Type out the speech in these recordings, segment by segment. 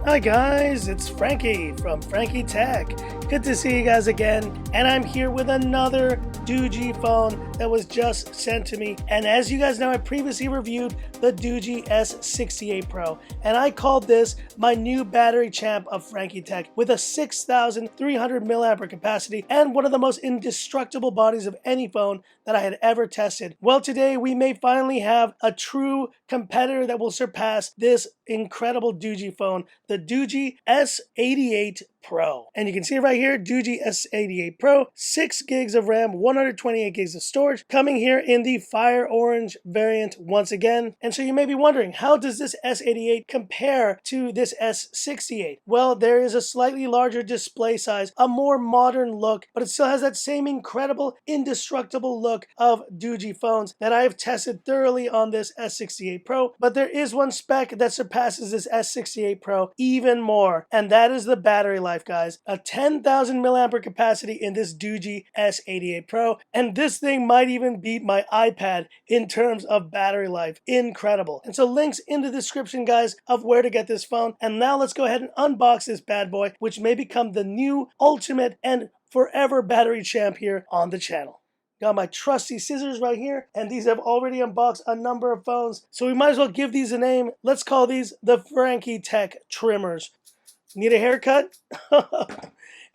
Hi guys, it's Frankie from Frankie Tech. Good to see you guys again, and I'm here with another Doogee phone that was just sent to me. And as you guys know, I previously reviewed the Doogee S88 Pro, and I called this my new battery champ of Frankie Tech with a 6,300 milliampere capacity and one of the most indestructible bodies of any phone that I had ever tested. Well, today we may finally have a true competitor that will surpass this incredible Doogee phone, the Doogee S88 Pro. And you can see it right here, Doogee S88 Pro, 6 gigs of RAM, 128 gigs of storage, coming here in the fire orange variant once again. And so you may be wondering, how does this S88 compare to this S68? Well, there is a slightly larger display size, a more modern look, but it still has that same incredible, indestructible look of Doogee phones that I have tested thoroughly on this S68 Pro. But there is one spec that surpasses this S68 Pro even more, and that is the battery life, guys. A 10,000 milliampere capacity in this Doogee S88 Pro, and this thing might even beat my iPad in terms of battery life. Incredible. And so links in the description, guys, of where to get this phone. And now let's go ahead and unbox this bad boy, which may become the new ultimate and forever battery champ here on the channel. Got my trusty scissors right here, and these have already unboxed a number of phones, so we might as well give these a name. Let's call these the Frankie Tech Trimmers. Need a haircut?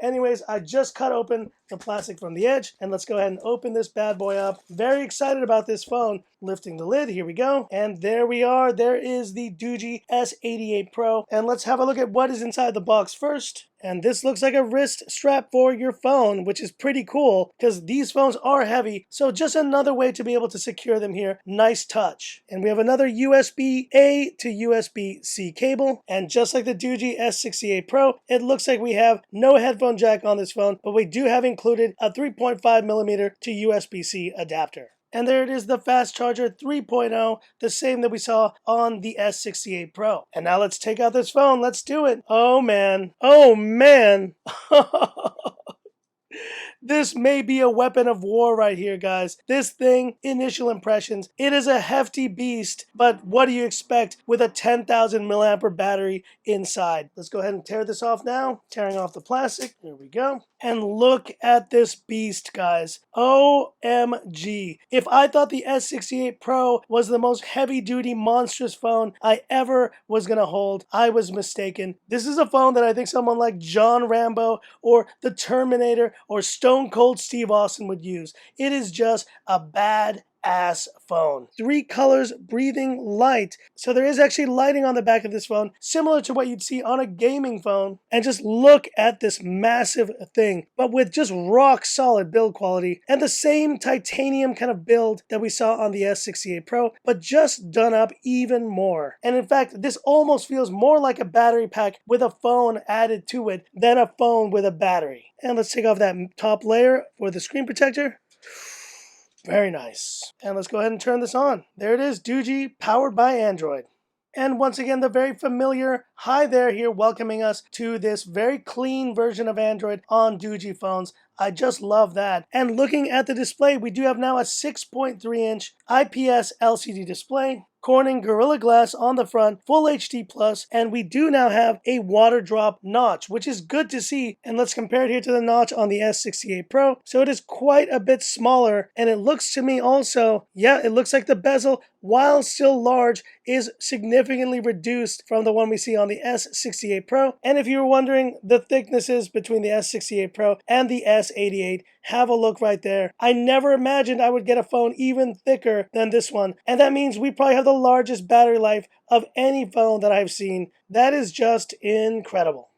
Anyways, I just cut open the plastic from the edge, and let's go ahead and open this bad boy up. Very excited about this phone. Lifting the lid, here we go. And there we are. There is the Doogee S88 Pro. And let's have a look at what is inside the box first. And this looks like a wrist strap for your phone, which is pretty cool because these phones are heavy. So just another way to be able to secure them here. Nice touch. And we have another USB-A to USB-C cable. And just like the Doogee S68 Pro, it looks like we have no headphone jack on this phone, but we do have included a 3.5 millimeter to USB-C adapter. And there it is, the fast charger 3.0, the same that we saw on the S68 Pro. And now let's take out this phone. Let's do it. Oh man. Oh man. This may be a weapon of war right here, guys. This thing, initial impressions, it is a hefty beast, but what do you expect with a 10,000 milliampere battery inside? Let's go ahead and tear this off now. Tearing off the plastic. There we go. And look at this beast, guys. OMG. If I thought the S68 Pro was the most heavy-duty, monstrous phone I ever was going to hold, I was mistaken. This is a phone that I think someone like John Rambo or the Terminator or Stone Cold Steve Austin would use. It is just a badass phone. 3 colors, breathing light. So there is actually lighting on the back of this phone, similar to what you'd see on a gaming phone. And just look at this massive thing, but with just rock solid build quality and the same titanium kind of build that we saw on the S68 Pro, but just done up even more. And in fact, this almost feels more like a battery pack with a phone added to it than a phone with a battery. And let's take off that top layer for the screen protector. Very nice. And let's go ahead and turn this on. There it is, Doogee, powered by Android. And once again, the very familiar hi there here welcoming us to this very clean version of Android on Doogee phones. I just love that. And looking at the display, we do have now a 6.3-inch IPS LCD display. Corning Gorilla Glass on the front, full HD plus, and we do now have a water drop notch, which is good to see. And let's compare it here to the notch on the S68 Pro. So it is quite a bit smaller, and it looks to me also, yeah, it looks like the bezel, while still large, is significantly reduced from the one we see on the S68 Pro. And if you were wondering the thicknesses between the S68 Pro and the S88, have a look right there. I never imagined I would get a phone even thicker than this one. And that means we probably have the largest battery life of any phone that I've seen. That is just incredible.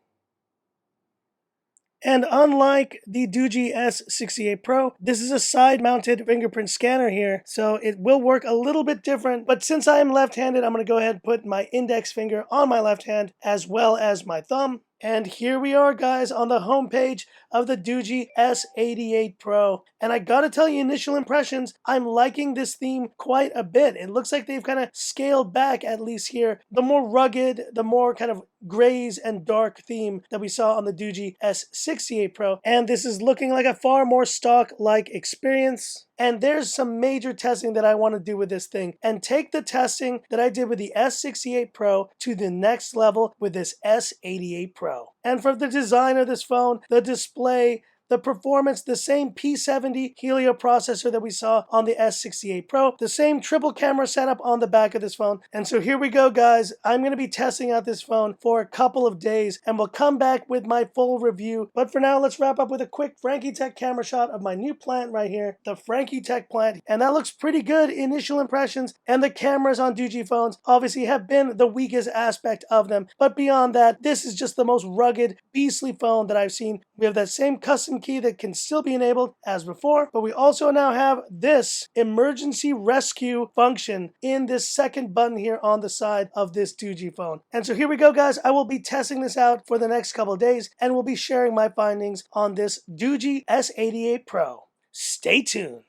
And unlike the Doogee S68 Pro, this is a side-mounted fingerprint scanner here, so it will work a little bit different. But since I am left-handed, I'm going to go ahead and put my index finger on my left hand as well as my thumb. And here we are, guys, on the home page of the Doogee S88 Pro. And I gotta tell you, initial impressions, I'm liking this theme quite a bit. It looks like they've kind of scaled back, at least here, the more rugged, the more kind of grays and dark theme that we saw on the Doogee S68 Pro. And this is looking like a far more stock-like experience. And there's some major testing that I want to do with this thing and take the testing that I did with the S68 Pro to the next level with this S88 Pro. And for the design of this phone, the display, the performance, the same P70 Helio processor that we saw on the S68 Pro, the same triple camera setup on the back of this phone. And so here we go, guys. I'm going to be testing out this phone for a couple of days and we'll come back with my full review. But for now, let's wrap up with a quick Frankie Tech camera shot of my new plant right here, the Frankie Tech plant. And that looks pretty good. Initial impressions, and the cameras on Doogee phones obviously have been the weakest aspect of them. But beyond that, this is just the most rugged, beastly phone that I've seen. We have that same custom key that can still be enabled as before, but we also now have this emergency rescue function in this second button here on the side of this Doogee phone. And so here we go, guys. I will be testing this out for the next couple of days and we'll be sharing my findings on this Doogee S88 Pro. Stay tuned.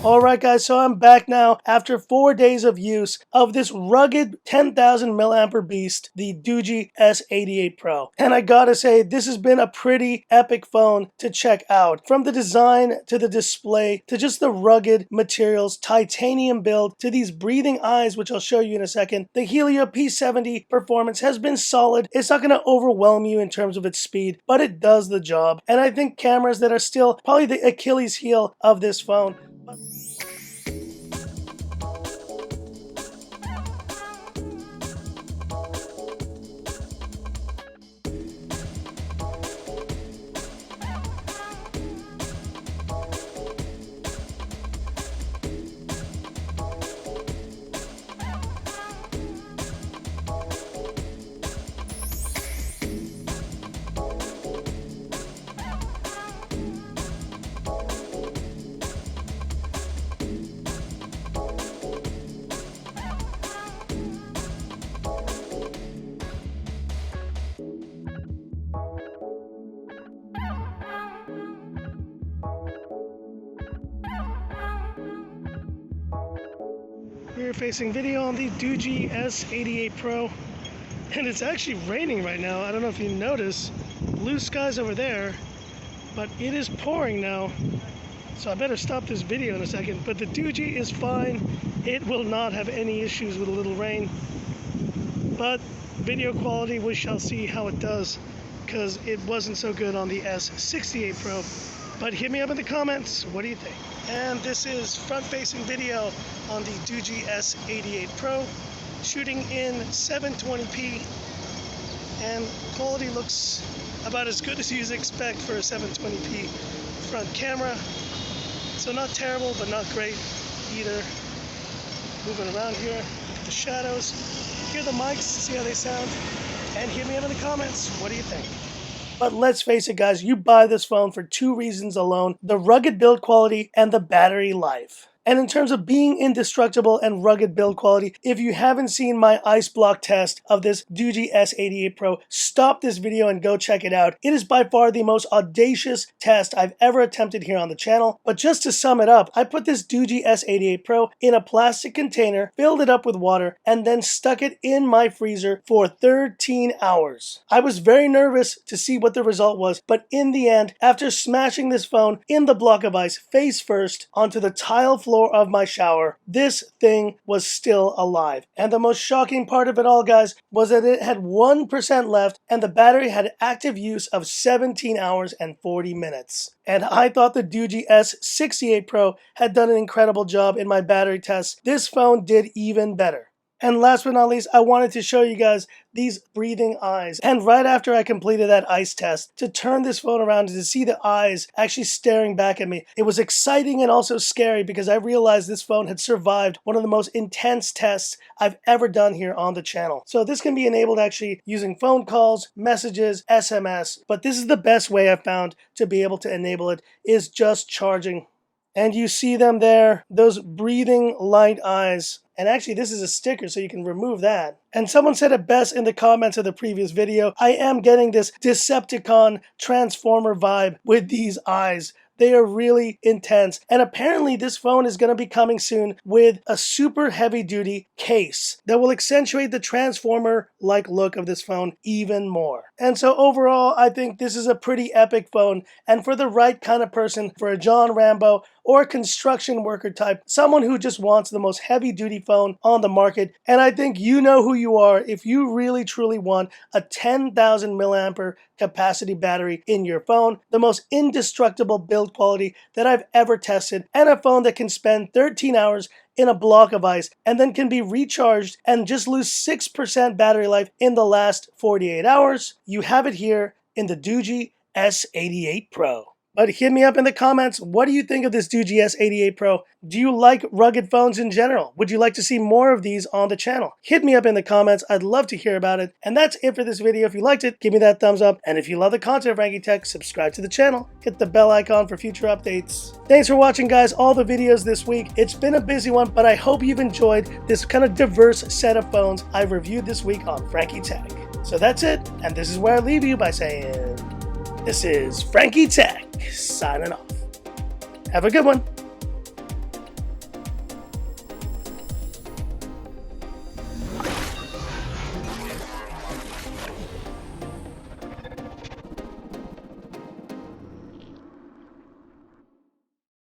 Alright guys, so I'm back now after 4 days of use of this rugged 10,000 milliampere beast, the Doogee S88 Pro. And I gotta say, this has been a pretty epic phone to check out. From the design to the display to just the rugged materials, titanium build to these breathing eyes, which I'll show you in a second. The Helio P70 performance has been solid. It's not gonna overwhelm you in terms of its speed, but it does the job. And I think cameras that are still probably the Achilles heel of this phone. Rear facing video on the Doogee S88 Pro, and it's actually raining right now. I don't know if you notice, blue skies over there, but it is pouring now, so I better stop this video in a second. But the Doogee is fine. It will not have any issues with a little rain, but video quality, we shall see how it does, because it wasn't so good on the S68 Pro. But hit me up in the comments, what do you think? And this is front-facing video on the Doogee S88 Pro, shooting in 720p, and quality looks about as good as you'd expect for a 720p front camera. So not terrible, but not great either. Moving around here, look at the shadows, hear the mics, see how they sound, and hit me up in the comments, what do you think? But let's face it, guys, you buy this phone for two reasons alone: the rugged build quality and the battery life. And in terms of being indestructible and rugged build quality, if you haven't seen my ice block test of this Doogee S88 Pro, stop this video and go check it out. It is by far the most audacious test I've ever attempted here on the channel. But just to sum it up, I put this Doogee S88 Pro in a plastic container, filled it up with water, and then stuck it in my freezer for 13 hours. I was very nervous to see what the result was, but in the end, after smashing this phone in the block of ice face first onto the tile floor of my shower, this thing was still alive. And the most shocking part of it all, guys, was that it had 1% left and the battery had active use of 17 hours and 40 minutes. And I thought the Doogee S68 Pro had done an incredible job in my battery tests. This phone did even better. And last but not least, I wanted to show you guys these breathing eyes. And right after I completed that ice test, to turn this phone around and to see the eyes actually staring back at me, it was exciting and also scary, because I realized this phone had survived one of the most intense tests I've ever done here on the channel. So this can be enabled actually using phone calls, messages, SMS, but this is the best way I've found to be able to enable it, is just charging. And you see them there, those breathing light eyes. And actually this is a sticker, so you can remove that. And someone said it best in the comments of the previous video, I am getting this Decepticon Transformer vibe with these eyes. They are really intense. And apparently this phone is going to be coming soon with a super heavy duty case that will accentuate the transformer-like look of this phone even more. And so overall, I think this is a pretty epic phone, and for the right kind of person, for a John Rambo or a construction worker type, someone who just wants the most heavy duty phone on the market. And I think you know who you are if you really truly want a 10,000 milliampere capacity battery in your phone, the most indestructible build quality that I've ever tested, and a phone that can spend 13 hours in a block of ice and then can be recharged and just lose 6% battery life in the last 48 hours. You have it here in the Doogee S88 Pro. But hit me up in the comments. What do you think of this Doogee S88 Pro? Do you like rugged phones in general? Would you like to see more of these on the channel? Hit me up in the comments. I'd love to hear about it. And that's it for this video. If you liked it, give me that thumbs up. And if you love the content of Frankie Tech, subscribe to the channel. Hit the bell icon for future updates. Thanks for watching, guys, all the videos this week. It's been a busy one, but I hope you've enjoyed this kind of diverse set of phones I've reviewed this week on Frankie Tech. So that's it. And this is where I leave you by saying, this is Frankie Tech signing off. Have a good one.